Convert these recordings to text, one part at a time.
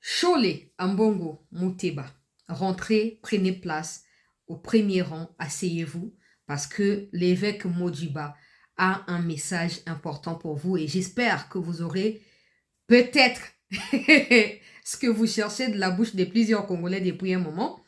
Chole, Ambongo, Mouteba, rentrez, prenez place au premier rang, asseyez-vous, parce que l'évêque Modiba a un message important pour vous et j'espère que vous aurez peut-être ce que vous cherchez de la bouche de plusieurs Congolais depuis un moment.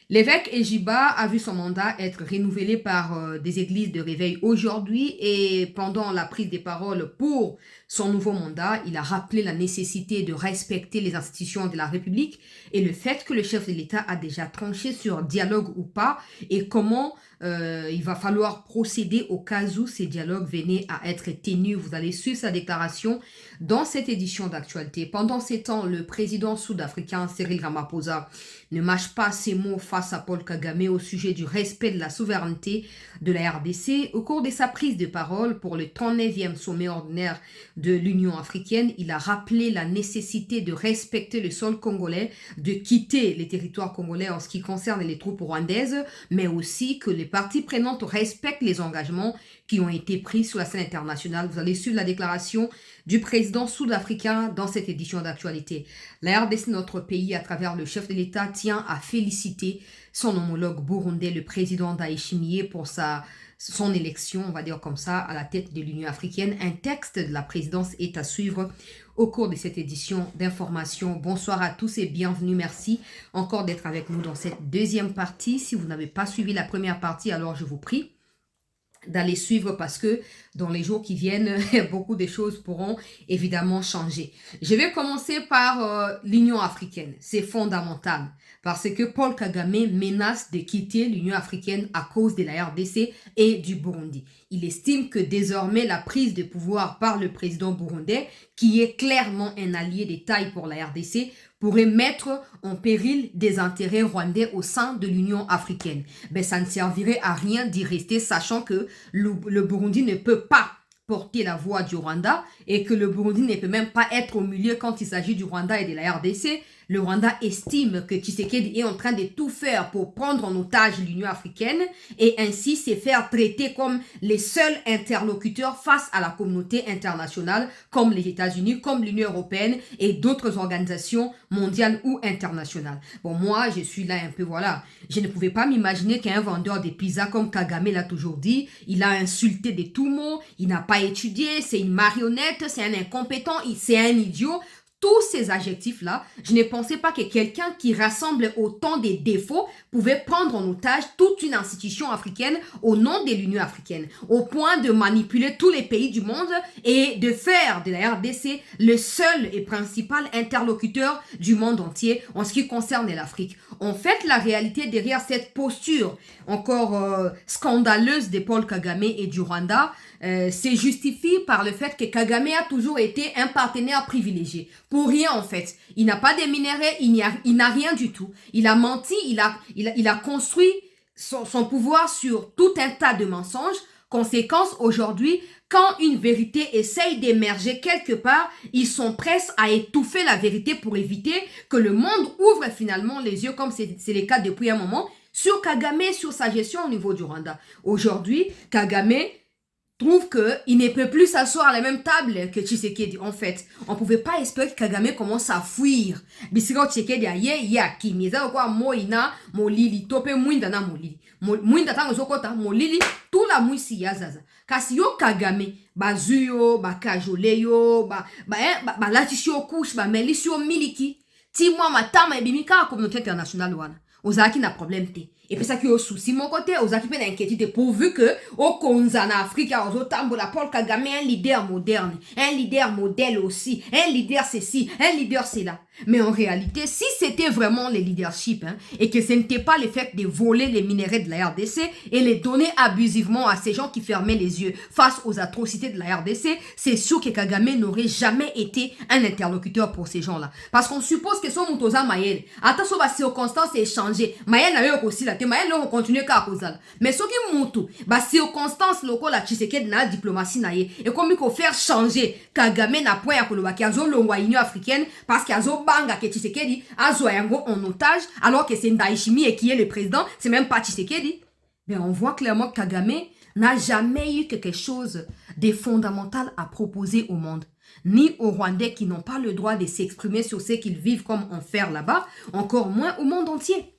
L'évêque Ejiba a vu son mandat être renouvelé par des églises de réveil aujourd'hui et pendant la prise des paroles pour son nouveau mandat, il a rappelé la nécessité de respecter les institutions de la République et le fait que le chef de l'État a déjà tranché sur dialogue ou pas et comment il va falloir procéder au cas où ces dialogues venaient à être tenus. Vous allez suivre sa déclaration dans cette édition d'actualité. Pendant ces temps, le président sud-africain Cyril Ramaphosa ne mâche pas ses mots face à Paul Kagame au sujet du respect de la souveraineté de la RDC. Au cours de sa prise de parole pour le 39e sommet ordinaire de l'Union africaine, il a rappelé la nécessité de respecter le sol congolais, de quitter les territoires congolais en ce qui concerne les troupes rwandaises, mais aussi que les parties prenantes respectent les engagements qui ont été pris sur la scène internationale. Vous allez suivre la déclaration du président sud-africain dans cette édition d'actualité. La RDC, notre pays, à travers le chef de l'État, tient à féliciter son homologue burundais, le président Ndayishimiye, pour son élection, on va dire comme ça, à la tête de l'Union africaine. Un texte de la présidence est à suivre au cours de cette édition d'information. Bonsoir à tous et bienvenue. Merci encore d'être avec nous dans cette deuxième partie. Si vous n'avez pas suivi la première partie, alors je vous prie d'aller suivre parce que dans les jours qui viennent, beaucoup de choses pourront évidemment changer. Je vais commencer par l'Union africaine. C'est fondamental parce que Paul Kagame menace de quitter l'Union africaine à cause de la RDC et du Burundi. Il estime que désormais la prise de pouvoir par le président burundais, qui est clairement un allié de taille pour la RDC, pourrait mettre en péril des intérêts rwandais au sein de l'Union africaine. Ben, ça ne servirait à rien d'y rester, sachant que le Burundi ne peut pas porter la voix du Rwanda et que le Burundi ne peut même pas être au milieu quand il s'agit du Rwanda et de la RDC. Le Rwanda estime que Tshisekedi est en train de tout faire pour prendre en otage l'Union africaine et ainsi se faire traiter comme les seuls interlocuteurs face à la communauté internationale comme les États-Unis, comme l'Union européenne et d'autres organisations mondiales ou internationales. Bon, moi, je suis là un peu, voilà. Je ne pouvais pas m'imaginer qu'un vendeur de pizza comme Kagame l'a toujours dit, il a insulté de tout mots, il n'a pas étudié, c'est une marionnette, c'est un incompétent, c'est un idiot. Tous ces adjectifs-là, je ne pensais pas que quelqu'un qui rassemble autant de défauts pouvait prendre en otage toute une institution africaine au nom de l'Union africaine, au point de manipuler tous les pays du monde et de faire de la RDC le seul et principal interlocuteur du monde entier en ce qui concerne l'Afrique. En fait, la réalité derrière cette posture encore scandaleuse de Paul Kagame et du Rwanda, c'est justifié par le fait que Kagame a toujours été un partenaire privilégié. Pour rien en fait. Il n'a pas de minerais, il n'a rien du tout. Il a menti, il a construit son pouvoir sur tout un tas de mensonges. Conséquence, aujourd'hui, quand une vérité essaye d'émerger quelque part, ils sont prêts à étouffer la vérité pour éviter que le monde ouvre finalement les yeux, comme c'est le cas depuis un moment, sur Kagame, sur sa gestion au niveau du Rwanda. Aujourd'hui, Kagame trouve qu'il ne peut plus s'asseoir à la même table que Tshisekedi. En fait, on ne pouvait pas espérer que Kagame commence à fuir. Bisiro Tshisekedi aye ya kimeza kwa moina molili tope mwinda na molili. Mwinda tango zokota molili tout la mwisi ya zaza. Kasi yo Kagame bazuyo bakajoleyo ba latisyo couche ba melisyo miliki. Ti mwa matama ebimika communauté internationale wana. Ozaki na problème te. Et puis ça qui est au souci mon côté, ozaki pe na inquiétude pourvu que au konza na Afrique ozo tambola Paul Kagame un leader moderne, un leader modèle aussi, un leader ceci, un leader cela. Mais en réalité, si c'était vraiment le leadership et que ce n'était pas le fait de voler les minerais de la RDC et les donner abusivement à ces gens qui fermaient les yeux face aux atrocités de la RDC, c'est sûr que Kagame n'aurait jamais été un interlocuteur pour ces gens-là. Parce qu'on suppose que son Mutoza Mayel, attention à circonstances et changé. Mayel n'a eu aussi la tête, Mayel n'a continué qu'à cause là. Mais ce qui Mutu, circonstances locales la Tshisekedi na diplomatie na ye. Et comme il faut faire changer, Kagame n'a point à Kolobaki, azo l'Union africaine parce qu'il y a banga que Tshisekedi a Zoyango en otage alors que c'est Ndayishimiye qui est le président, c'est même pas Tshisekedi. Mais on voit clairement que Kagame n'a jamais eu quelque chose de fondamental à proposer au monde. ni aux Rwandais qui n'ont pas le droit de s'exprimer sur ce qu'ils vivent comme enfer là-bas, encore moins au monde entier.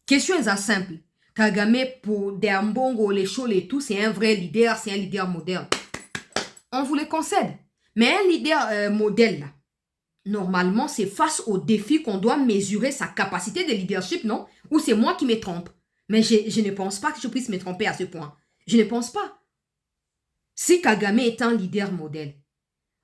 Question est simple. Kagame, pour des Ambongo, les Chol et tout, c'est un vrai leader, c'est un leader moderne. On vous le concède. Mais un leader modèle, là, normalement, c'est face aux défis qu'on doit mesurer sa capacité de leadership, non? Ou c'est moi qui me trompe? Mais je ne pense pas que je puisse me tromper à ce point. Je ne pense pas. Si Kagame est un leader modèle,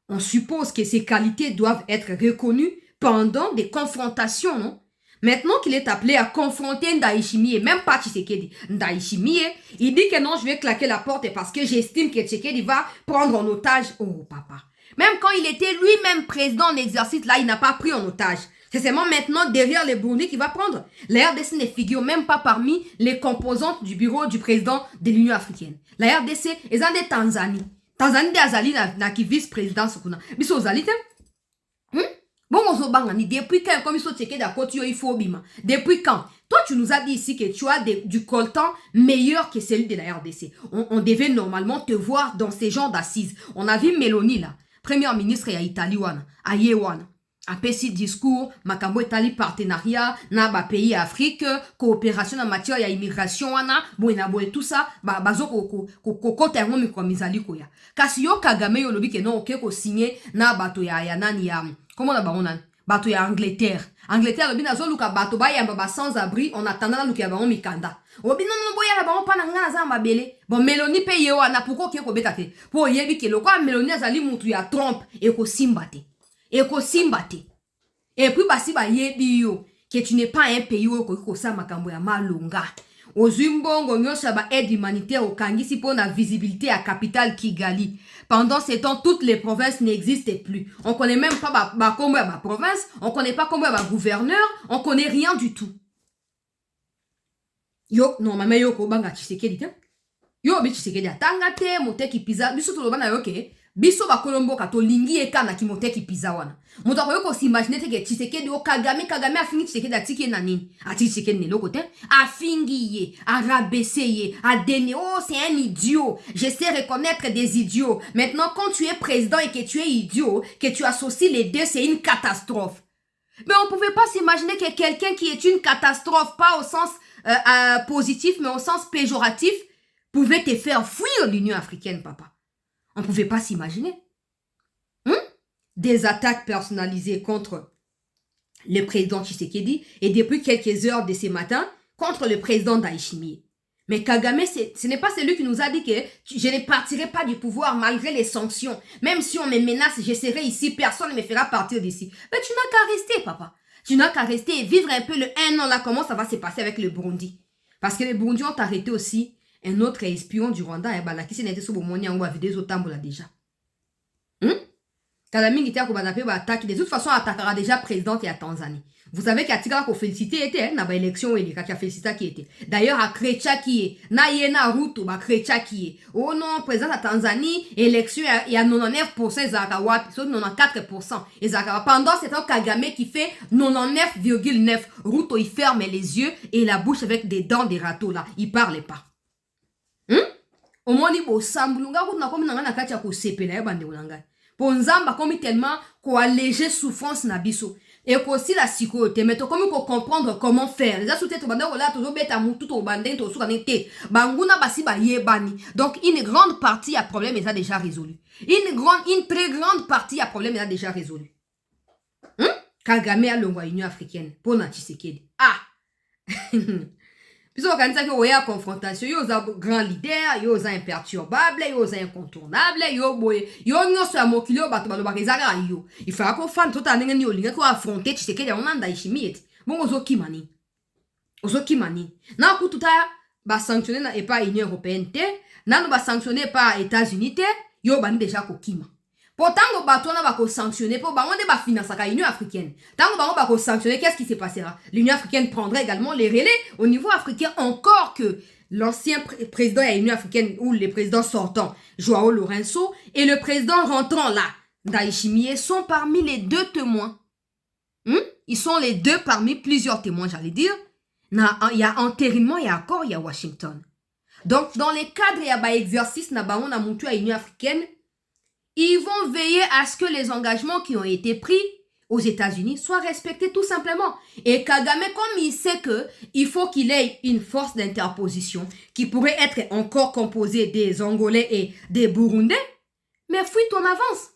on suppose que ses qualités doivent être reconnues pendant des confrontations, non? Maintenant qu'il est appelé à confronter Ndayishimiye, même pas Tshisekedi, Ndayishimiye, il dit que non, je vais claquer la porte parce que j'estime que Tshisekedi va prendre en otage. Oh, papa. Même quand il était lui-même président en exercice, là, il n'a pas pris en otage. C'est seulement maintenant, derrière les Burundi, qu'il va prendre. La RDC ne figure même pas parmi les composantes du bureau du président de l'Union africaine. La RDC, ils ont des Tanzanie. Tanzanie, des Azali, n'a qui vice-président. Mais c'est Azali, bon, on se bangani. Depuis quand, comme il faut checker d'accord, il faut bima. Depuis quand? Toi, tu nous as dit ici que tu as du coltan meilleur que celui de la RDC. On devait normalement te voir dans ces genres d'assises. On a vu Mélanie, là, première ministre à Italie, à Yewan. A petit discours, Makambo Italie partenariat, na ba pays Afrique, coopération en matière ya immigration wana, boina boy tout ça, bazo ko termo mi komizali ko ya. Kasi yo Kagame yo lobi ke non ok ko signer na bato ya nani ya. Comment na ba onan? Bato ya Angleterre. Angleterre lobi na zo luka bato ba ya ba sans abri, on attendant na luka ba on mikanda. Obi non boya la ba on pa na ngana za mabele. Bon Mélanie paye wana pourquoi ke ko betate. Po yebi ke lokwa Mélanie azali mutu ya Trump e ko simbate. Et puis, basi ba yebi yo, que tu n'es pas un pays où ko sa makambo ya malonga. Ozumbongo nyonso ba aide humanitaire au Kangisi pour la visibilité à capitale Kigali. Pendant ce temps, toutes les provinces n'existent plus. On connaît même pas combien ba province, on connaît pas combien ba gouverneur, on connaît rien du tout. Yo, normalement yo ko banga Tshisekedi te. Yo bi Tshisekedi atanga te, moteki pizza, biso to lobana yo ke. Biso ba kolombo kato lingi ekana ki moteki pizza wana. Muto akoyoko s'imaginer te ke Tshisekedi o Kagame afingi Tshisekedi atiki na nini? Atiki Tshisekedi ne loko te. Afingi ye, a rabaissé ye, a déné. Oh, c'est un idiot. Je sais reconnaître des idiots. Maintenant, quand tu es président et que tu es idiot, que tu associes les deux, c'est une catastrophe. Mais on pouvait pas s'imaginer que quelqu'un qui est une catastrophe, pas au sens positif, mais au sens péjoratif, pouvait te faire fuir l'Union africaine, papa. On ne pouvait pas s'imaginer. Des attaques personnalisées contre le président Tshisekedi et depuis quelques heures de ce matin, contre le président Ndayishimiye. Mais Kagame, ce n'est pas celui qui nous a dit que je ne partirai pas du pouvoir malgré les sanctions. Même si on me menace, je serai ici, personne ne me fera partir d'ici. Mais tu n'as qu'à rester, papa. Tu n'as qu'à rester et vivre un peu le 1 an là, comment ça va se passer avec le Burundi. Parce que les Burundis ont arrêté aussi un autre espion du Rwanda, qui s'est été sur le monde, on va vider des autres là déjà. Kalami Gita Koubanape va attaquer. De toute façon, attaquera déjà présidente et à Tanzanie. Vous savez qu'Atika a félicité était, n'a pas élection et qui a félicité qui était. D'ailleurs, à Krecha qui est, na yena Ruto, ba Krecha qui est. Oh non, président à Tanzanie, élection, il y a 99% Zakawa, sauf 94%. Et Zakawa, pendant ce temps, Kagame qui fait 99,9. Ruto, il ferme les yeux et la bouche avec des dents des râteaux là. Il parle pas. Au moins, il faut sambulunga, vous n'avez pas na kacha ko sepela bande ulanga. Pour nzamba comme tellement ko alléger souffrance na biso. Et aussi la psychote, mais to comme ko comprendre comment faire. Les asouté to banda wala to beta mutu to bande to suka nete. Banguna basi ba yebani. Donc une grande partie à problème est déjà résolu. Une très grande partie à problème est déjà résolu. Kagame a l'ongwa Union africaine pour na Tshisekedi. Ah. Puisque organiser que oya confrontation, yo za grand leader, yo za imperturbable, yo za incontournable, yo boye, yo nyoso ya mokili yo bato baloba kezaka yo. Il faut qu'on fan tout en ngeni olinga ko affronter Tshisekedi ya onanda ishimiet. Bon ozo kimani. Ozo kimani. Na ku tuta ba sanctionner na pas Union européenne te, na no ba sanctionner pas États-Unis te, yo bani déjà ko kima. Pourtant, on va sanctionner pour ba financer la Union africaine. Tant qu'on va sanctionner, qu'est-ce qui se passera? L'Union africaine prendrait également les relais au niveau africain, encore que l'ancien président de l'Union africaine ou les présidents sortants, Joao Lourenço, et le président rentrant là, Ndayishimiye, sont parmi les deux témoins. Ils sont les deux parmi plusieurs témoins, j'allais dire. Il y a entérinement, il y a accord, il y a Washington. Donc, dans les cadres, il y a exercice, on a monté à l'Union africaine. ils vont veiller à ce que les engagements qui ont été pris aux États-Unis soient respectés tout simplement. Et Kagame, comme il sait qu'il faut qu'il ait une force d'interposition qui pourrait être encore composée des Angolais et des Burundais, mais fuite en avance.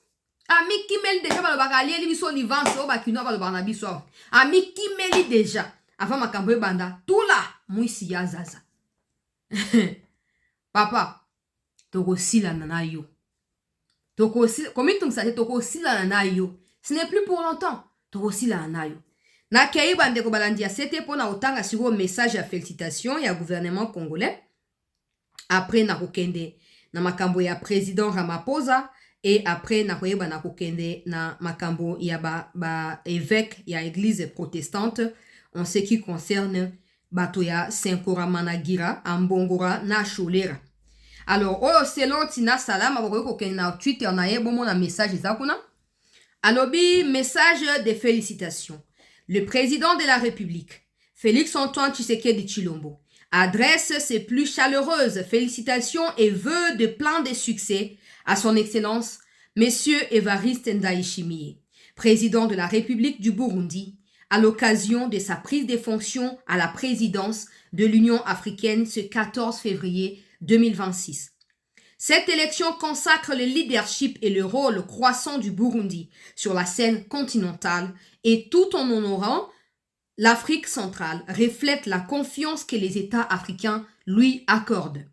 Ami qui mêle déjà le bagalier, il sont les vents, au bakino va le barnabiso. Ami qui mêle déjà avant ma cambre banda, tout là, mouissi ya zaza. Papa, toko si la nana yo. Toko si, comme il t'en toko si la nana yo. Ce n'est plus pour longtemps. Toko si la nana yo. Na kei bande ko balandia, c'était pour na otanga sur un message à félicitations et au gouvernement congolais. Après na kokende na makambo ya président Ramaphosa. Et après, na koyeba na kokende na makambo ya ba évêque ya église protestante en ce qui concerne batoya Senkora Managira, Ambongora na Cholera. Alors, selon Tina Salama, vous kokende na Twitter na yebo mon message zakuna. Alobi message de félicitations. Le président de la République, Félix Antoine Tshisekedi Tshilombo, adresse ses plus chaleureuses félicitations et vœux de plein de succès à son Excellence, Monsieur Évariste Ndayishimiye, président de la République du Burundi, à l'occasion de sa prise de fonctions à la présidence de l'Union africaine ce 14 février 2026. Cette élection consacre le leadership et le rôle croissant du Burundi sur la scène continentale et tout en honorant l'Afrique centrale reflète la confiance que les États africains lui accordent.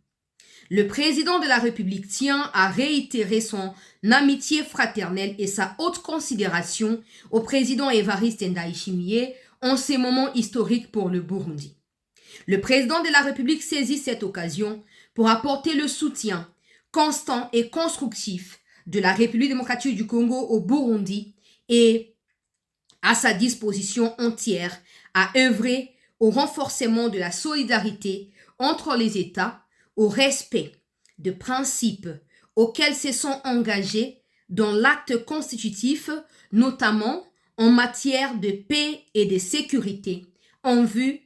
Le président de la République tient à réitérer son amitié fraternelle et sa haute considération au président Évariste Ndayishimiye en ces moments historiques pour le Burundi. Le président de la République saisit cette occasion pour apporter le soutien constant et constructif de la République démocratique du Congo au Burundi et à sa disposition entière à œuvrer au renforcement de la solidarité entre les États, au respect de principes auxquels se sont engagés dans l'acte constitutif, notamment en matière de paix et de sécurité, en vue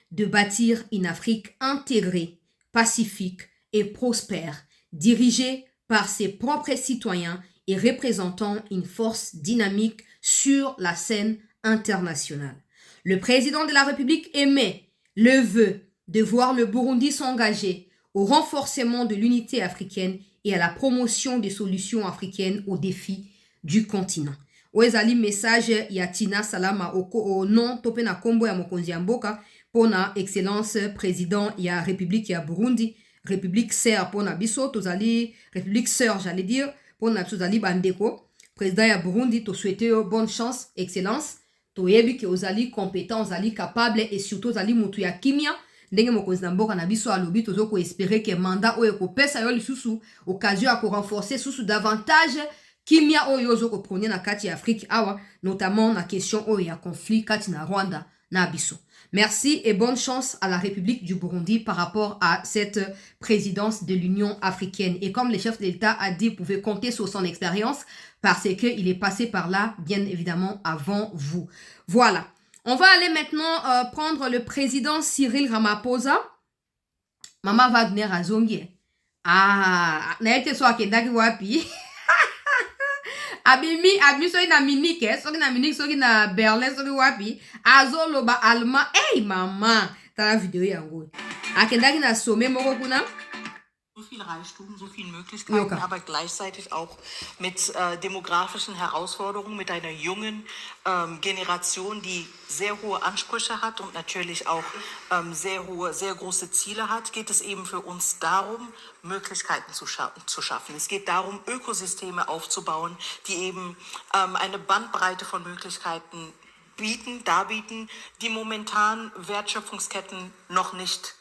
de bâtir une Afrique intégrée, pacifique et prospère, dirigée par ses propres citoyens et représentant une force dynamique sur la scène internationale. Le président de la République émet le vœu de voir le Burundi s'engager au renforcement de l'unité africaine et à la promotion des solutions africaines aux défis du continent. Oezali message ya Tina Salama au nom tope na kombo ya mokonzi ya mboka pona excellence président ya République ya Burundi, République sœur pona biso tozali République sœur j'allais dire pona tozali bandeko président ya Burundi to souhaiter bonne chance excellence to yebi ke ozali compétent ozali capable et surtout ozali mutu ya kimia ndenge mokonzi na mboka na biso alobi tozo ko espérer que mandat oyo ko pesa yo lisusu occasion à ko renforcer susu davantage kimia oyo zo ko prôner na kati ya Afrique awa notamment na question oyo ya conflit kati na Rwanda na biso. Merci et bonne chance à la République du Burundi par rapport à cette présidence de l'Union africaine. Et comme le chef de l'État a dit, vous pouvez compter sur son expérience parce qu'il est passé par là, bien évidemment, avant vous. Voilà. On va aller maintenant prendre le président Cyril Ramaphosa. Mama Wagner a zongi. Ah, naete so akendaki wapi. Abimi soki na Munich, soki na Munich, soki na Berlin, soki wapi. Azoloba allemand. Hey mama, tala video yango. Akendaki na sommet moko kuna. So viel Reichtum, so viele Möglichkeiten, aber gleichzeitig auch mit demografischen Herausforderungen, mit einer jungen Generation, die sehr hohe Ansprüche hat und natürlich auch sehr große Ziele hat, geht es eben für uns darum, Möglichkeiten zu schaffen. Es geht darum, Ökosysteme aufzubauen, die eben eine Bandbreite von Möglichkeiten darbieten, die momentan Wertschöpfungsketten noch nicht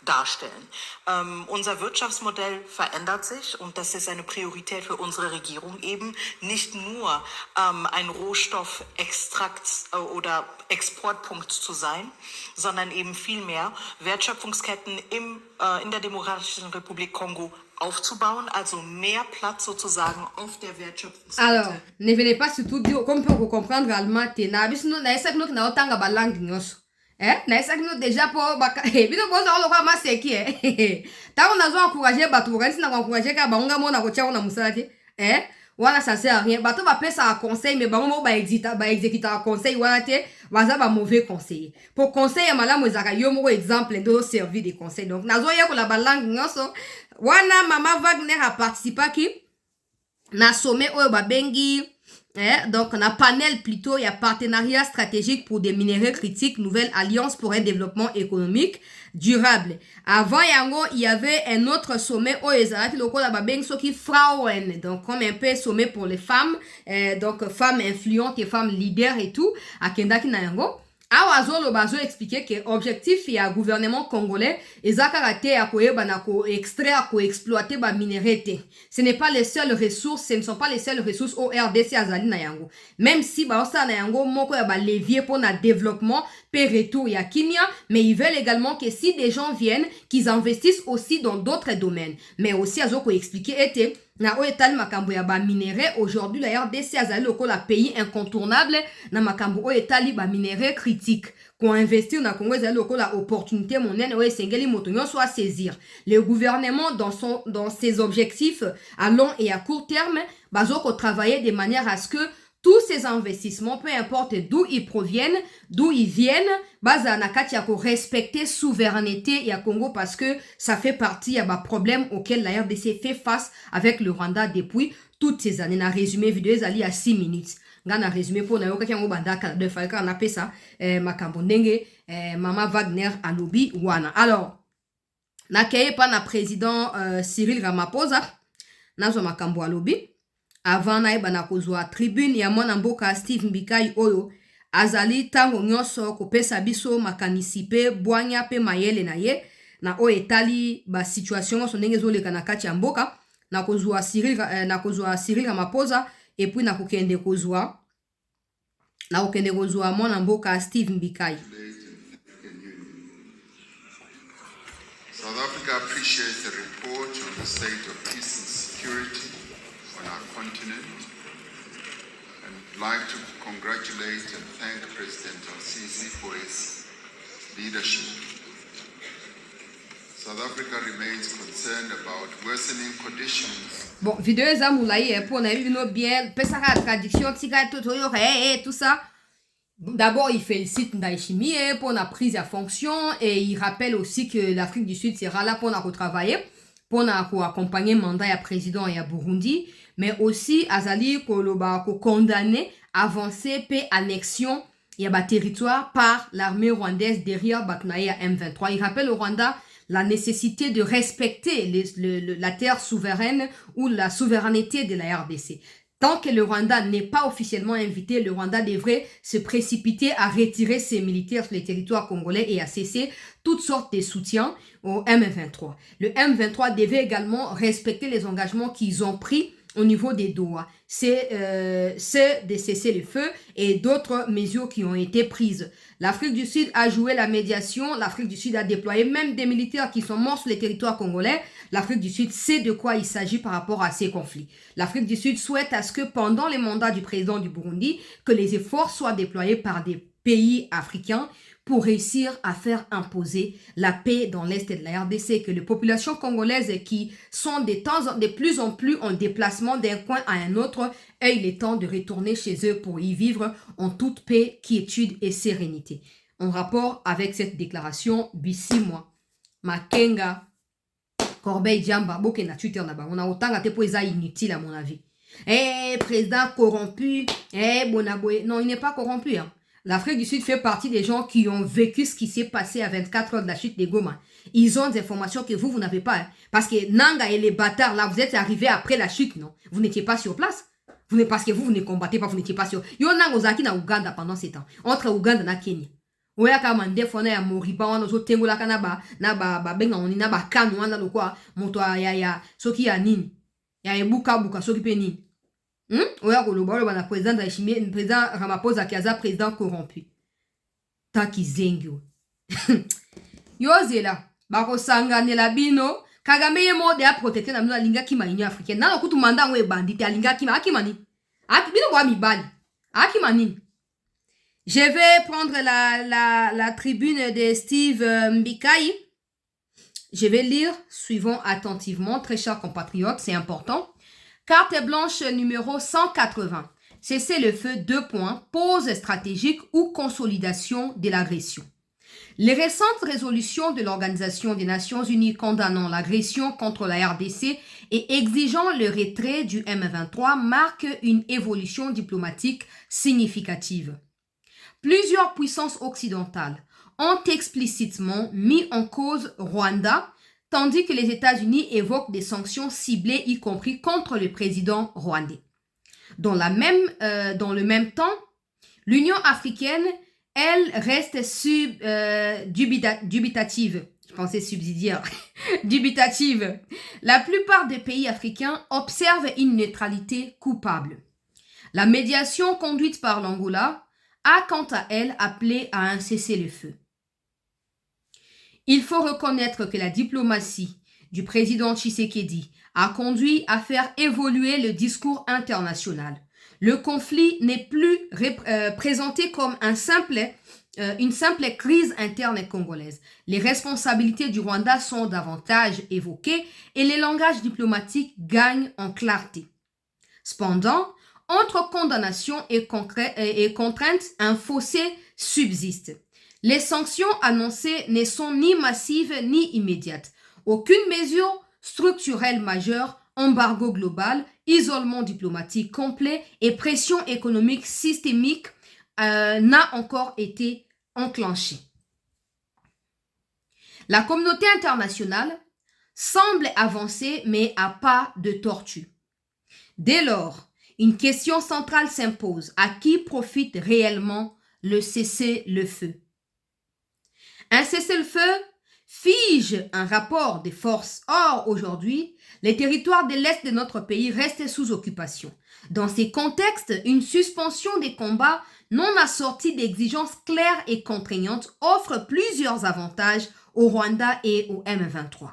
darstellen. Unser Wirtschaftsmodell verändert sich und das ist eine Priorität für unsere Regierung eben, nicht nur ein Rohstoffextrakt oder Exportpunkt zu sein, sondern eben vielmehr Wertschöpfungsketten in der Demokratischen Republik Kongo aufzubauen, also mehr Platz sozusagen auf der Wertschöpfungskette. Alors, ne venez pas surtout dire, comme pour comprendre allemand, na bisno na esa kno na otanga balang nyos. Na esa kno déjà pour baka bino boza olo kwa maseki ta on a encourager batu kanisi na encourager ka baunga mona ko chauna musalati voilà, ça sert à rien. Bato va faire ça à conseil, mais bah, on va exécuter un conseil, voilà, va ça mauvais conseil. Pour conseil, madame, vous avez un exemple de servir des conseils. Donc, nazo ya ko la balangue, nyoso. Wana, Mama Wagner a participé qui? Na sommet oyo babengi donc na panel plutôt il y a partenariat stratégique pour des minéraux critiques, nouvelle alliance pour un développement économique durable. Avant yango il y avait un autre sommet oyo ezalaki lokola babengi soki Frauen, donc comme un peu sommet pour les femmes, donc femmes influentes et femmes leaders et tout akendaki na yango. Awa bazo expliquer que objectif ya gouvernement congolais ezaka te ya koyeba na ko extraire ko exploiter ba minéraux. Ce n'est pas les seules ressources, ce ne sont pas les seules ressources au RDC azali na yango. Même si ba osa na yango moko ya ba levier pour na développement pe retour ya kimia, mais ils veulent également que si des gens viennent qu'ils investissent aussi dans d'autres domaines. Mais aussi azoko expliquer était na oetali makambo ya ba minéraux aujourd'hui la RDC azali lokola pays incontournable na makambo oetali ba minéraux critiques qu'on investir na Congo ezali lokola opportunité monene oyo esengeli moto nyonso à saisir. Le gouvernement dans ses objectifs à long et à court terme bazoko travailler de manière à ce que tous ces investissements, peu importe d'où ils proviennent, d'où ils viennent, baza nakati ya ko respecter souveraineté ya Congo parce que ça fait partie ya ba problème auquel la RDC fait face avec le Rwanda depuis toutes ces années. Na résumé vidéo ezali à 6 minutes. Nga résumé pour na yoka yango bandaka de falka na pesa makambo ndenge Mama Wagner alobi wana. Alors nakeye pa na président Cyril Ramaphosa nazo makambo alobi. Avant na eba na kozwa tribune ya mwana mboka Steve Mbikai oyo azali tango nyonso kopesa biso makanisi pe bwanya pe mayele na ye na o etali ba situation so ndenge zoleka na kati ya mboka na kozwa Cyril Ramaphosa et puis na kokende kozwa mwana mboka Steve Mbikai. South Africa appreciates the report on the state of peace and security on our continent, and would like to congratulate and thank President Al-Sisi for his leadership. South Africa remains concerned about worsening conditions. Bon, vidéo eza moulaye pour na bino bien, pesa ka traduction tika tout ça. D'abord, il félicite Ndayishimiye pour la prise à fonction et il rappelle aussi que l'Afrique du Sud sera là pour travailler, pour accompagner le mandat à président et à Burundi, mais aussi Azali Koloba condamner avancer pe annexion il y a territoire par l'armée rwandaise derrière Baknaï à M23. Il rappelle au Rwanda la nécessité de respecter la terre souveraine ou la souveraineté de la RDC. Tant que le Rwanda n'est pas officiellement invité, le Rwanda devrait se précipiter à retirer ses militaires sur les territoires congolais et à cesser toutes sortes de soutiens au M23. Le M23 devait également respecter les engagements qu'ils ont pris au niveau des Doha. C'est de cesser le feu et d'autres mesures qui ont été prises. L'Afrique du Sud a joué la médiation. L'Afrique du Sud a déployé même des militaires qui sont morts sur les territoires congolais. L'Afrique du Sud sait de quoi il s'agit par rapport à ces conflits. L'Afrique du Sud souhaite à ce que pendant les mandats du président du Burundi, que les efforts soient déployés par des pays africains pour réussir à faire imposer la paix dans l'Est de la RDC, que les populations congolaises qui sont de plus en plus en déplacement d'un coin à un autre aient le temps de retourner chez eux pour y vivre en toute paix, quiétude et sérénité. En rapport avec cette déclaration, Bisimwa, Makenga, Corbeil Diamba, Boke na Twitter na ba, on a autant à te poser inutile à mon avis. Président corrompu, Bonaboye. Non, il n'est pas corrompu, hein. L'Afrique du Sud fait partie des gens qui ont vécu ce qui s'est passé à 24 heures de la chute des Goma. Ils ont des informations que vous n'avez pas. Hein. Parce que Nanga et les bâtards, là, vous êtes arrivés après la chute, non? Vous n'étiez pas sur place. Parce que vous ne combattez pas, vous n'étiez pas sur... Yo Nanga ozaki na Uganda pendant ces temps. Entre Uganda na Kenya. Oya kama ndefona ya moriba wana zo tengola kana ba benga oni na ba kanu wana lokwa moto ya soki ya nini. Ya ebuka soki pe nini. Oya koloba na président Ndayishimiye, président Ramaphosa qui aza président corrompu. Taki zengyo. Yozela bako sanganela bino Kagame ye mode a protecter na mino linga kima union africaine. Na kutu manda ngwe bandite alinga kima akimani. Bino kwa mibali. Akimani. Je vais prendre la tribune de Steve Mbikai. Je vais lire, suivons attentivement, très chers compatriotes, c'est important. Carte blanche numéro 180. Cessez-le-feu, 2 points, pause stratégique ou consolidation de l'agression. Les récentes résolutions de l'Organisation des Nations Unies condamnant l'agression contre la RDC et exigeant le retrait du M23 marquent une évolution diplomatique significative. Plusieurs puissances occidentales ont explicitement mis en cause Rwanda, tandis que les États-Unis évoquent des sanctions ciblées, y compris contre le président rwandais. Dans le même temps, l'Union africaine, elle, reste dubitative. Je pensais subsidiaire. Dubitative. La plupart des pays africains observent une neutralité coupable. La médiation conduite par l'Angola a, quant à elle, appelé à un cessez-le-feu. Il faut reconnaître que la diplomatie du président Tshisekedi a conduit à faire évoluer le discours international. Le conflit n'est plus présenté comme une simple crise interne congolaise. Les responsabilités du Rwanda sont davantage évoquées et les langages diplomatiques gagnent en clarté. Cependant, entre condamnation et contrainte, un fossé subsiste. Les sanctions annoncées ne sont ni massives ni immédiates. Aucune mesure structurelle majeure, embargo global, isolement diplomatique complet et pression économique systémique n'a encore été enclenchée. La communauté internationale semble avancer mais à pas de tortue. Dès lors, une question centrale s'impose. À qui profite réellement le cessez-le-feu? Un cessez-le-feu fige un rapport de force. Or, aujourd'hui, les territoires de l'Est de notre pays restent sous occupation. Dans ces contextes, une suspension des combats non assortie d'exigences claires et contraignantes offre plusieurs avantages au Rwanda et au M23.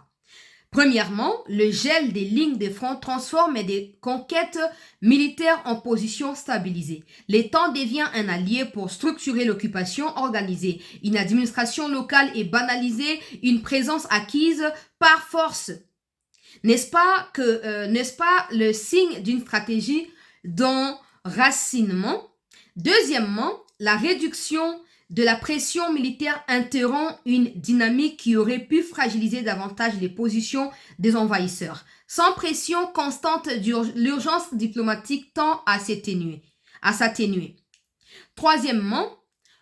Premièrement, le gel des lignes de front transforme des conquêtes militaires en positions stabilisées. L'État devient un allié pour structurer l'occupation organisée. Une administration locale est banalisée, une présence acquise par force. N'est-ce pas le signe d'une stratégie d'enracinement? Deuxièmement, la réduction de la pression militaire interrompt une dynamique qui aurait pu fragiliser davantage les positions des envahisseurs. Sans pression constante, l'urgence diplomatique tend à s'atténuer. Troisièmement,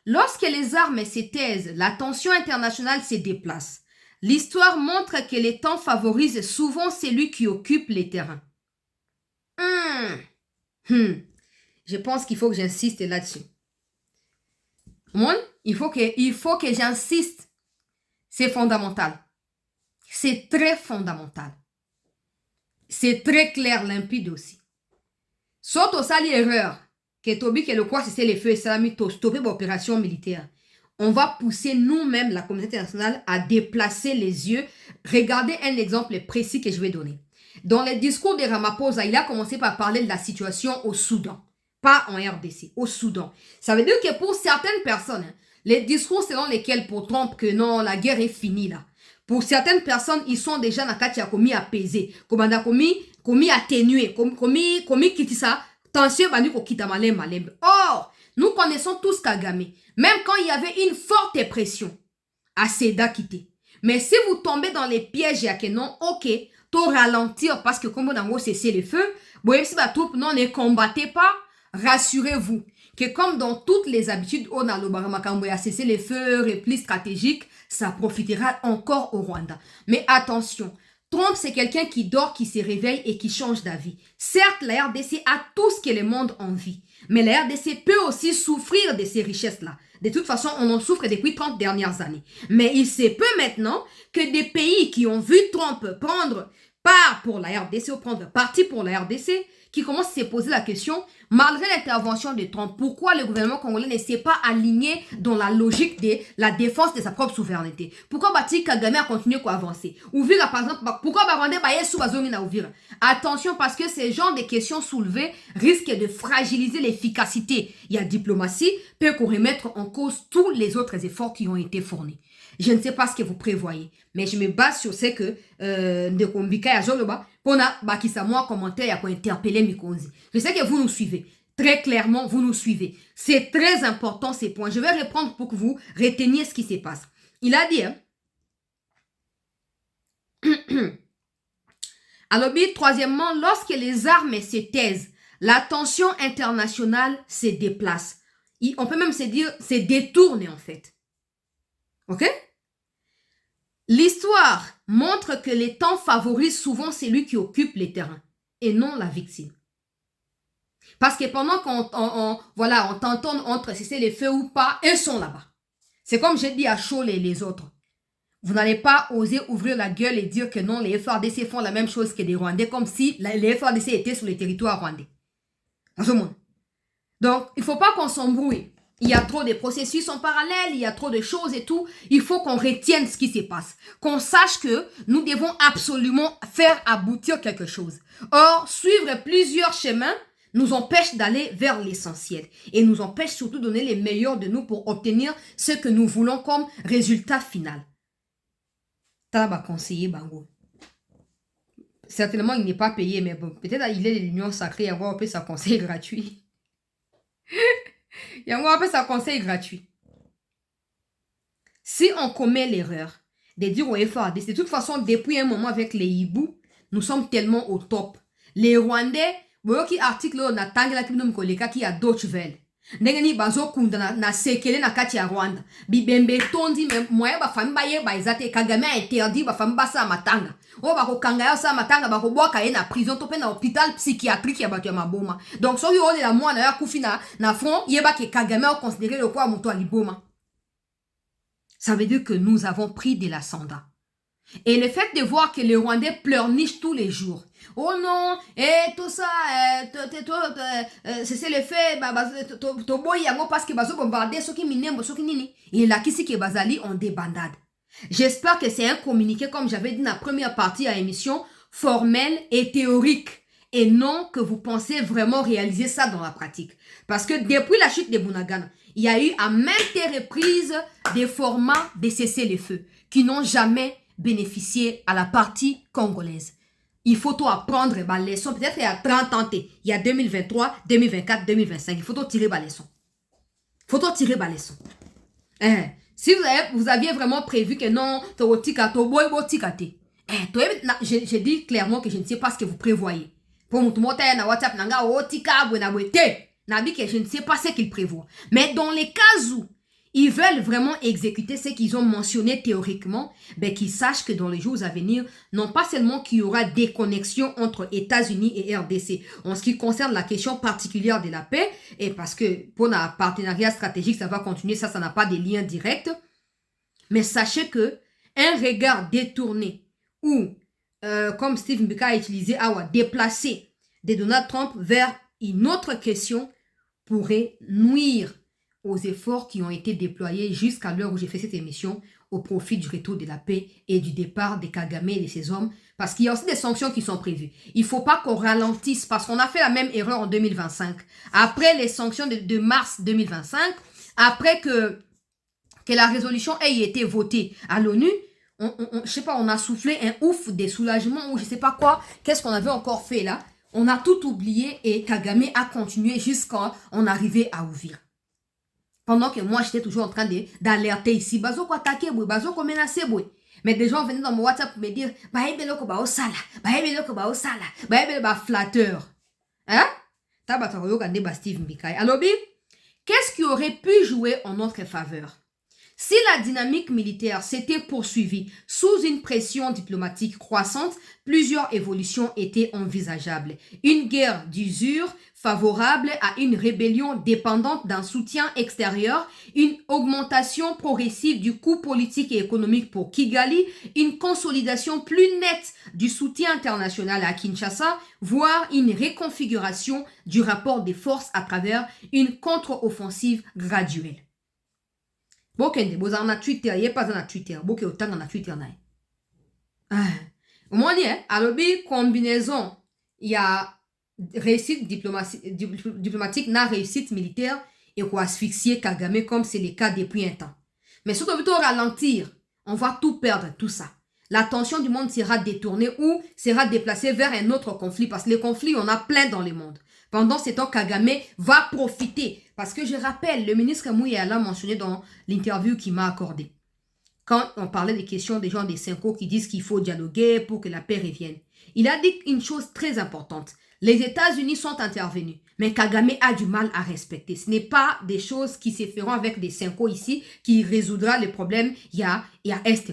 lorsque les armes se taisent, la tension internationale se déplace. L'histoire montre que les temps favorisent souvent celui qui occupe les terrains. Je pense qu'il faut que j'insiste là-dessus. Moi, il faut que j'insiste. C'est fondamental. C'est très fondamental. C'est très clair, limpide aussi. Sauf au sali erreur, que Tobi, que le quoi, c'est les feux et ça mis stopper l'opération militaire. On va pousser nous-mêmes, la communauté internationale, à déplacer les yeux. Regardez un exemple précis que je vais donner. Dans les discours de Ramaphosa, il a commencé par parler de la situation au Soudan. Pas en RDC, au Soudan. Ça veut dire que pour certaines personnes, les discours selon lesquels pour Trump que non, la guerre est finie là. Pour certaines personnes, ils sont déjà dans le commis apaisé, commis atténué, commis quitter ça, tension bandi ko kita malembe. Or, nous connaissons tous Kagame. Même quand il y avait une forte pression, à Seda quitter. Mais si vous tombez dans les pièges, il y a que non, ok, tout ralentir parce que comme on a cessé les feux, bon, si la troupe non ne combattez pas, rassurez-vous que comme dans toutes les habitudes, on a le cessé les feux, repli stratégique, ça profitera encore au Rwanda. Mais attention, Trump c'est quelqu'un qui dort, qui se réveille et qui change d'avis. Certes, la RDC a tout ce que le monde envie, mais la RDC peut aussi souffrir de ces richesses-là. De toute façon, on en souffre depuis 30 dernières années. Mais il se peut maintenant que des pays qui ont vu Trump prendre part pour la RDC ou prendre parti pour la RDC, qui commencent à se poser la question, Malgré l'intervention de Trump, pourquoi le gouvernement congolais ne s'est pas aligné dans la logique de la défense de sa propre souveraineté? Pourquoi Bati Kagame a continué à avancer? Ouvira, par exemple, pourquoi Barwande Baye sous Bazomina Ouvira? Attention, parce que ces genres de questions soulevées risquent de fragiliser l'efficacité. Il y a diplomatie, peut remettre en cause tous les autres efforts qui ont été fournis. Je ne sais pas ce que vous prévoyez, mais je me base sur ce que Ndekombika et Zoloba, pour bakisa moi commentaire pour interpeller Mikonzi. Je sais que vous nous suivez. Très clairement, vous nous suivez. C'est très important ces points. Je vais reprendre pour que vous reteniez ce qui se passe. Il a dit, alors, troisièmement, lorsque les armes se taisent, l'attention internationale se déplace. On peut même se dire, se détourne en fait. Ok? L'histoire montre que les temps favorisent souvent celui qui occupe les terrains et non la victime. Parce que pendant qu'on on t'entend entre si c'est les feux ou pas, ils sont là-bas. C'est comme j'ai dit à Chaud et les autres. Vous n'allez pas oser ouvrir la gueule et dire que non, les FARDC font la même chose que les Rwandais, comme si les FARDC étaient sur le territoire rwandais. Dans ce monde. Donc, il ne faut pas qu'on s'embrouille. Il y a trop de processus en parallèle, il y a trop de choses et tout. Il faut qu'on retienne ce qui se passe. Qu'on sache que nous devons absolument faire aboutir quelque chose. Or, suivre plusieurs chemins nous empêche d'aller vers l'essentiel. Et nous empêche surtout de donner les meilleurs de nous pour obtenir ce que nous voulons comme résultat final. Taba conseiller Bango. Certainement, il n'est pas payé, mais bon, peut-être il est de l'Union sacrée, il y a un peu sa conseil gratuit. Il y a un peu sa conseil gratuit. Si on commet l'erreur de dire au FARDC, de toute façon, depuis un moment avec les hiboux, nous sommes tellement au top. Les Rwandais, boyoki article na tangela kibino mkoleka ki ya Deutsche Welle. Ndenge ni bazo kunda na sekele na kati ya Rwanda. Bibembe tondi me moye ba fami ba ye ba izate Kagame a interdit ba fami ba sa matanga. O ba ko kanga ya sa matanga ba ko boka ye na prison to pe na hôpital psychiatrique ya bato ya maboma. Donc so yo la mwana ya kufi na front yeba ke Kagame a considéré le quoi moto aliboma. Ça veut dire que nous avons pris de l'ascendant. Et le fait de voir que les Rwandais pleurnichent tous les jours. Oh non, et tout ça, c'est le fait, parce que bazo bombardé, ce qui minembo, ce qui nini. Et là, qui c'est qui bazali en débandade. J'espère que c'est un communiqué, comme j'avais dit dans la première partie à l'émission, formel et théorique. Et non que vous pensez vraiment réaliser ça dans la pratique. Parce que depuis la chute de Bunagana, il y a eu à maintes reprises des formats de cessez-le-feu qui n'ont jamais bénéficié à la partie congolaise. Il faut tout apprendre la leçon. Peut-être il y a 30 ans, il y a 2023, 2024, 2025. Il faut tout tirer la leçon. Il faut tout tirer la leçon. Si vous aviez vraiment prévu que non, j'ai dit clairement que je ne sais pas ce que vous prévoyez. Pour je ne sais pas ce qu'ils prévoient. Mais dans les cas où ils veulent vraiment exécuter ce qu'ils ont mentionné théoriquement, ben qu'ils sachent que dans les jours à venir, non pas seulement qu'il y aura des connexions entre États-Unis et RDC en ce qui concerne la question particulière de la paix, et parce que pour un partenariat stratégique, ça va continuer, ça n'a pas de lien direct, mais sachez que un regard détourné ou, comme Steve Mbeka a utilisé, déplacer de Donald Trump vers une autre question pourrait nuire aux efforts qui ont été déployés jusqu'à l'heure où j'ai fait cette émission au profit du retour de la paix et du départ de Kagame et de ses hommes, parce qu'il y a aussi des sanctions qui sont prévues. Il ne faut pas qu'on ralentisse, parce qu'on a fait la même erreur en 2025. Après les sanctions de mars 2025, après que la résolution ait été votée à l'ONU, je sais pas, on a soufflé un ouf de soulagement ou je sais pas quoi. Qu'est-ce qu'on avait encore fait là? On a tout oublié et Kagame a continué jusqu'à on arrivait à Uvira. Pendant que moi, j'étais toujours en train d'alerter ici. Bazo ko attaquer, bazo ko menacer. Mais des gens venaient dans mon WhatsApp pour me dire Bahebelo ba osala, bahebelo ba osala, bahebelo ba flatteur. Hein? Tabataroyo kande ba Steve Mbikai. Alors, qu'est-ce qui aurait pu jouer en notre faveur? Si la dynamique militaire s'était poursuivie sous une pression diplomatique croissante, plusieurs évolutions étaient envisageables. Une guerre d'usure favorable à une rébellion dépendante d'un soutien extérieur, une augmentation progressive du coût politique et économique pour Kigali, une consolidation plus nette du soutien international à Kinshasa, voire une réconfiguration du rapport des forces à travers une contre-offensive graduelle. Bokende, bozana na Twitter, yé pas na Twitter, boke otanga na Twitter na. Moi, alobi combinaison, il y a réussite diplomatique, na réussite militaire, et quoi asphyxier Kagame comme c'est le cas depuis un temps. Mais surtout, plutôt ralentir, on va tout perdre, tout ça. L'attention du monde sera détournée ou sera déplacée vers un autre conflit, parce que les conflits, on a plein dans le monde. Pendant ce temps, Kagame va profiter. Parce que je rappelle, le ministre Mouya l'a mentionné dans l'interview qu'il m'a accordée. Quand on parlait des questions des gens des Cinco qui disent qu'il faut dialoguer pour que la paix revienne. Il a dit une chose très importante. Les États-Unis sont intervenus, mais Kagame a du mal à respecter. Ce n'est pas des choses qui se feront avec des Cinco ici qui résoudra les problèmes. Il y a Est.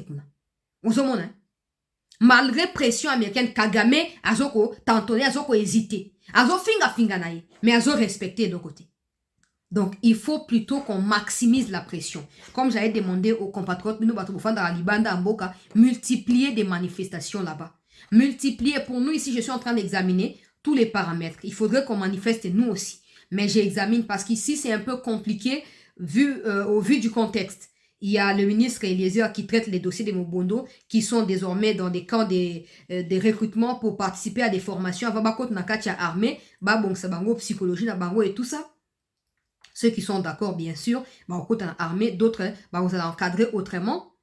Malgré pression américaine, Kagame a tantonné, a hésité. Azo finga naï, mais azo respecté de côté. Donc, il faut plutôt qu'on maximise la pression. Comme j'avais demandé aux compatriotes, multiplier des manifestations là-bas. Multiplier, pour nous ici, je suis en train d'examiner tous les paramètres. Il faudrait qu'on manifeste nous aussi. Mais j'examine parce qu'ici, c'est un peu compliqué au vu du contexte. Il y a le ministre Eliezer qui traite les dossiers des Mobondo qui sont désormais dans des camps de recrutement pour participer à des formations. Avant Nakacha armée, Babong Sabango, psychologie, Nabango et tout ça. Ceux qui sont d'accord, bien sûr, armée, d'autres, vous allez encadrer autrement.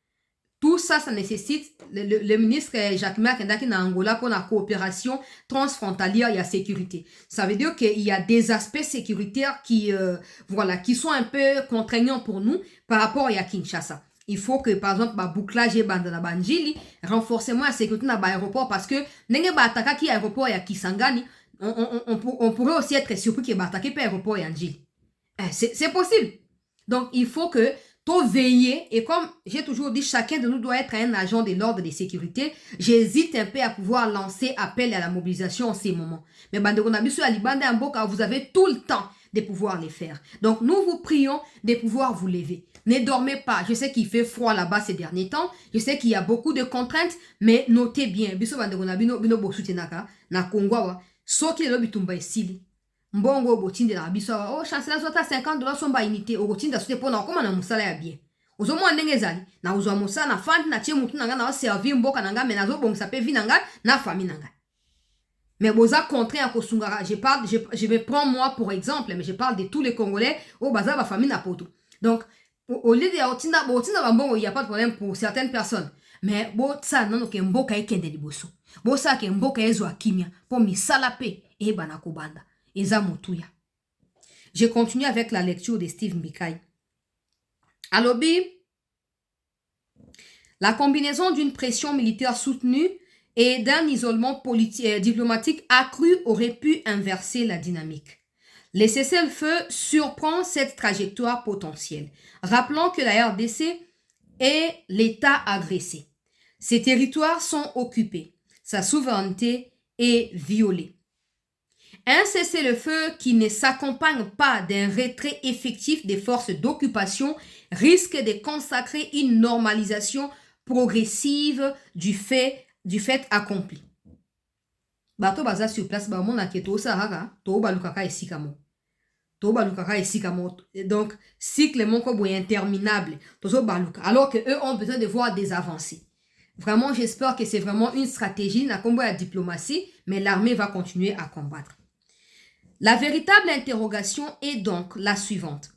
Tout ça, ça nécessite le ministre Jacques Makendaki na Angola pour la coopération transfrontalière et la sécurité. Ça veut dire qu'il y a des aspects sécuritaires qui sont un peu contraignants pour nous par rapport à Kinshasa. Il faut que, par exemple, bouclage et bandana banjili, renforcement de la sécurité dans l'aéroport parce que n'enge ba attaquer qui aéroport ya Kisangani, on pourrait aussi être surpris qu'il va attaquer par l'aéroport ya Njili. C'est possible. Donc, il faut que veiller, et comme j'ai toujours dit, chacun de nous doit être un agent de l'ordre de sécurité. J'hésite un peu à pouvoir lancer appel à la mobilisation en ces moments. Mais vous avez tout le temps de pouvoir les faire. Donc, nous vous prions de pouvoir vous lever. Ne dormez pas. Je sais qu'il fait froid là-bas ces derniers temps. Je sais qu'il y a beaucoup de contraintes, mais notez bien. Mbongo botinde na biso chancela zota $50 somba unité okotinda sote pona koma na musala ya bien ozomwa ndenge ezali na uzwa musala na fandi na tie mutu nanga na servir mboka nanga mais nazo bongisa pe vi nanga na famille nanga mais boza contraint à kosungara je vais prendre moi pour exemple mais je parle de tous les Congolais au baza ba famille na poto donc au lieu de otinda bambongo il y a pas de problème pour certaines personnes mais bo tsa nano ke mboka ekende liboso bo sa ke mboka ezo akimia po misala pe e bana kobanda. Je continue avec la lecture de Steve Mbikai. Alobi, la combinaison d'une pression militaire soutenue et d'un isolement diplomatique accru aurait pu inverser la dynamique. Le cessez-le-feu surprend cette trajectoire potentielle, rappelant que la RDC est l'État agressé. Ses territoires sont occupés, sa souveraineté est violée. Un cessez-le-feu qui ne s'accompagne pas d'un retrait effectif des forces d'occupation risque de consacrer une normalisation progressive du fait accompli. Bato baza sur place ba mona ke to sahara to balukaka esikamo. Donc cycle moko boy interminable tozo baluka alors que eux ont besoin de voir des avancées. Vraiment, j'espère que c'est vraiment une stratégie na combo la diplomatie, mais l'armée va continuer à combattre. La véritable interrogation est donc la suivante.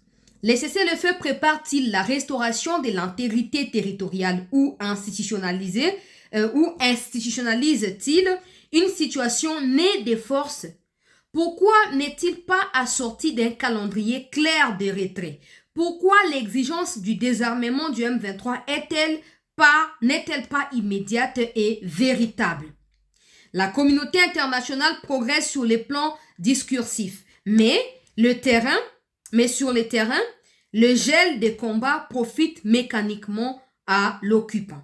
Le cessez-le-feu prépare-t-il la restauration de l'intégrité territoriale ou institutionnalise-t-il une situation née des forces? Pourquoi n'est-il pas assorti d'un calendrier clair de retrait? Pourquoi l'exigence du désarmement du M23 n'est-elle pas immédiate et véritable? La communauté internationale progresse sur les plans discursifs, mais sur le terrain, Le gel des combats profite mécaniquement à l'occupant.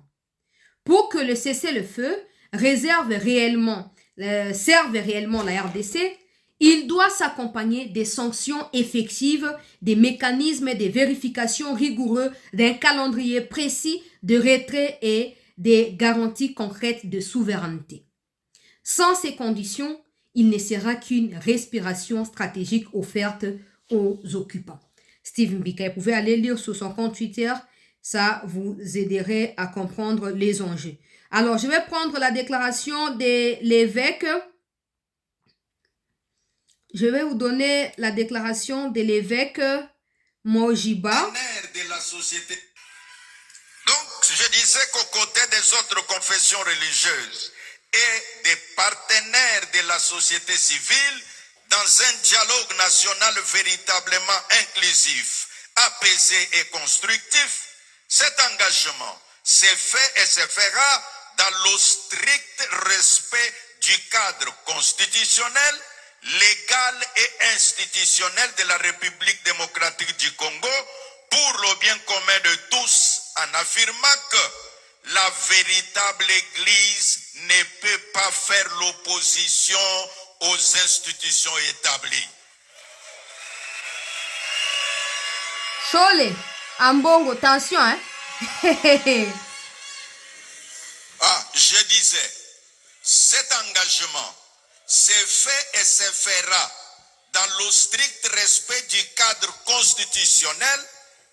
Pour que le cessez-le-feu serve réellement la RDC, il doit s'accompagner des sanctions effectives, des mécanismes de vérification rigoureux, d'un calendrier précis de retrait et des garanties concrètes de souveraineté. Sans ces conditions, il ne sera qu'une respiration stratégique offerte aux occupants. Steve Mbika, vous pouvez aller lire sur son compte Twitter, ça vous aiderait à comprendre les enjeux. Alors, je vais prendre la déclaration de l'évêque. Je vais vous donner la déclaration de l'évêque Mojiba. Donc, je disais qu'aux côtés des autres confessions religieuses et des partenaires de la société civile, dans un dialogue national véritablement inclusif, apaisé et constructif, cet engagement s'est fait et se fera dans le strict respect du cadre constitutionnel, légal et institutionnel de la République démocratique du Congo pour le bien commun de tous, en affirmant que la véritable Église ne peut pas faire l'opposition aux institutions établies. Chole, Ambongo, attention, hein? Je disais, cet engagement s'est fait et se fera dans le strict respect du cadre constitutionnel,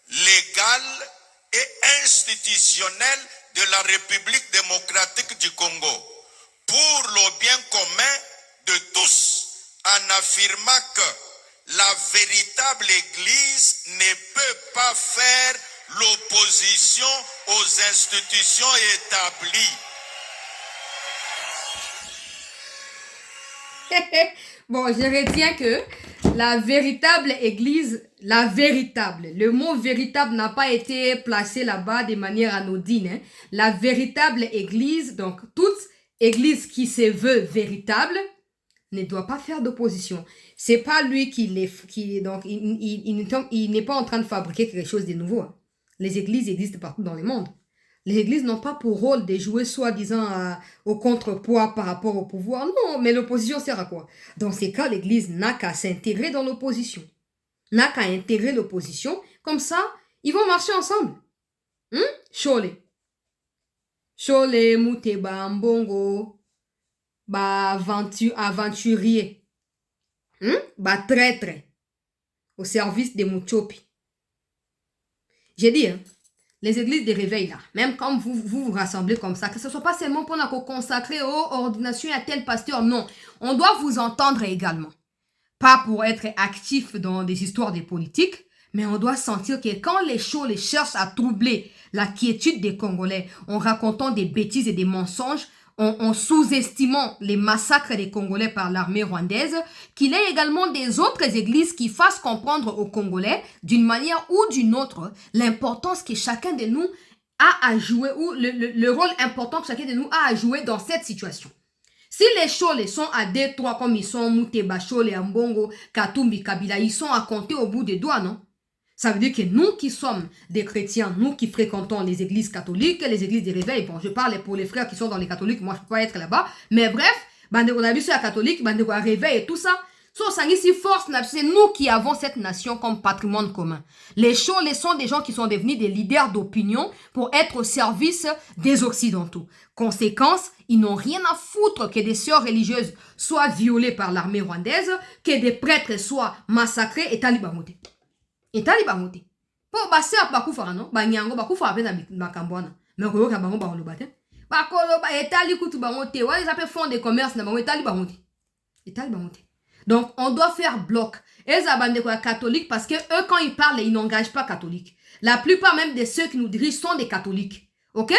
légal et institutionnel de la République démocratique du Congo, pour le bien commun de tous, en affirmant que la véritable Église ne peut pas faire l'opposition aux institutions établies. Bon, je retiens que la véritable Église, le mot véritable n'a pas été placé là-bas de manière anodine. Hein. La véritable Église, donc toute Église qui se veut véritable, ne doit pas faire d'opposition. C'est pas lui donc il n'est pas en train de fabriquer quelque chose de nouveau. Hein. Les églises existent partout dans le monde. Les églises n'ont pas pour rôle de jouer soi-disant au contrepoids par rapport au pouvoir. Non, mais l'opposition sert à quoi? Dans ces cas, l'église n'a qu'à s'intégrer dans l'opposition. N'a qu'à intégrer l'opposition. Comme ça, ils vont marcher ensemble. Chole. Chole, Mouteba, Mbongo. Aventurier. Traître. Au service des Mouchopi. J'ai dit, hein. Les églises de réveil, là, même quand vous rassemblez comme ça, que ce ne soit pas seulement pour nous consacrer aux ordinations à tel pasteur, non. On doit vous entendre également. Pas pour être actif dans des histoires de politique, mais on doit sentir que quand les choses cherchent à troubler la quiétude des Congolais en racontant des bêtises et des mensonges, en sous-estimant les massacres des Congolais par l'armée rwandaise, qu'il y ait également des autres églises qui fassent comprendre aux Congolais, d'une manière ou d'une autre, l'importance que chacun de nous a à jouer, ou le rôle important que chacun de nous a à jouer dans cette situation. Si les Chole sont à Détroit, comme ils sont Mouteba, Chole, Ambongo, Katumbi, Kabila, ils sont à compter au bout des doigts, non? Ça veut dire que nous qui sommes des chrétiens, nous qui fréquentons les églises catholiques, les églises de réveil, bon, je parle pour les frères qui sont dans les catholiques, moi je ne peux pas être là-bas, mais bref, on a vu sur la catholique, on a réveil et tout ça. C'est nous qui avons cette nation comme patrimoine commun. Les Chole sont des gens qui sont devenus des leaders d'opinion pour être au service des Occidentaux. Conséquence, ils n'ont rien à foutre que des sœurs religieuses soient violées par l'armée rwandaise, que des prêtres soient massacrés et talibamotés. etali bango te po baseur bakufaka no banyango bakufaka pe na makambo wana me koyoka bango bakoloba te bakoloba etali kutu bango te wana eza pe fond de commerce na bango etali bango te. Donc on doit faire bloc eza bandeko ya catholique parce que eux quand ils parlent ils n'engagent pas catholique. La plupart même de ceux qui nous dirigent sont des catholiques, ok?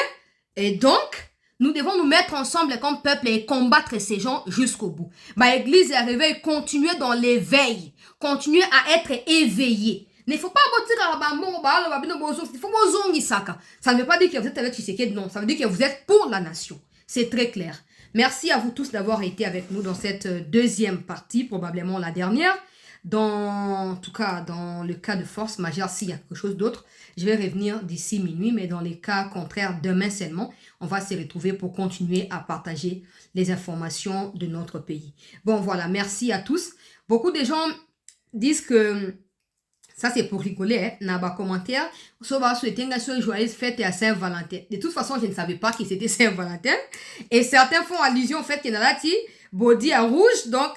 Et donc nous devons nous mettre ensemble comme peuple et combattre ces gens jusqu'au bout. Église et réveil, continuer dans l'éveil, continuer à être éveillé. Il ne faut pas il faut ça ne veut pas dire que vous êtes avec Tshisekedi, non. Ça veut dire que vous êtes pour la nation. C'est très clair. Merci à vous tous d'avoir été avec nous dans cette deuxième partie, probablement la dernière. En tout cas, dans le cas de force majeure, s'il y a quelque chose d'autre, je vais revenir d'ici minuit, mais dans les cas contraires, demain seulement, on va se retrouver pour continuer à partager les informations de notre pays. Bon, voilà, merci à tous. Beaucoup de gens disent que ça, c'est pour rigoler, hein, dans les commentaires. Ça va souhaiter une joyeuse fête à Saint-Valentin. De toute façon, je ne savais pas que c'était Saint-Valentin. Et certains font allusion au fait qu'il y en a là, body en rouge, donc...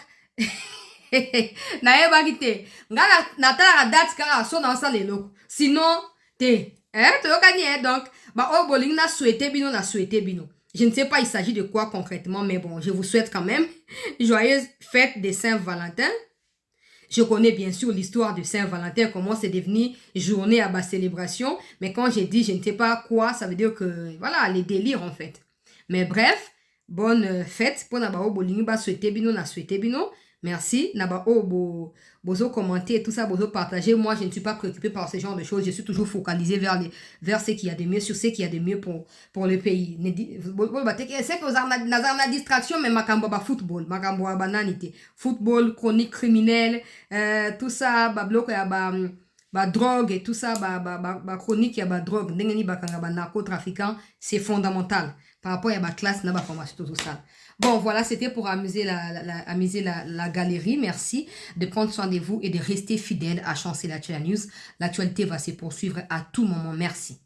naye bagite nga natala date kaka so na sa lelo sinon te to yokani donc ba o boling na souhaité bino je ne sais pas il s'agit de quoi concrètement mais bon je vous souhaite quand même joyeuse fête de Saint-Valentin. Je connais bien sûr l'histoire de Saint-Valentin, comment c'est devenu journée à ma célébration, mais quand j'ai dit je ne sais pas quoi, ça veut dire que voilà les délires en fait. Mais bref, bonne fête pour naba o boling ba souhaité bino na souhaité bino. Merci. Naba oh bozo commenter tout ça, bozo partager. Moi, je ne suis pas préoccupée par ce genre de choses. Je suis toujours focalisée vers ce qu'il y a de mieux, sur ce qu'il y a de mieux pour le pays. C'est que vous avez la distraction, mais makambo ba football, makambo ba nanité. Football, chronique criminelle, tout ça, ba bloc ya ba drogue et tout ça, ba chronique ya ba drogue. Ndengeni ba kanga ba narcotrafiquant, c'est fondamental. Par rapport à ma classe, n'a pas formation tout ça. Bon, voilà, c'était pour amuser la galerie. Merci de prendre soin de vous et de rester fidèle à Chancela News. L'actualité va se poursuivre à tout moment. Merci.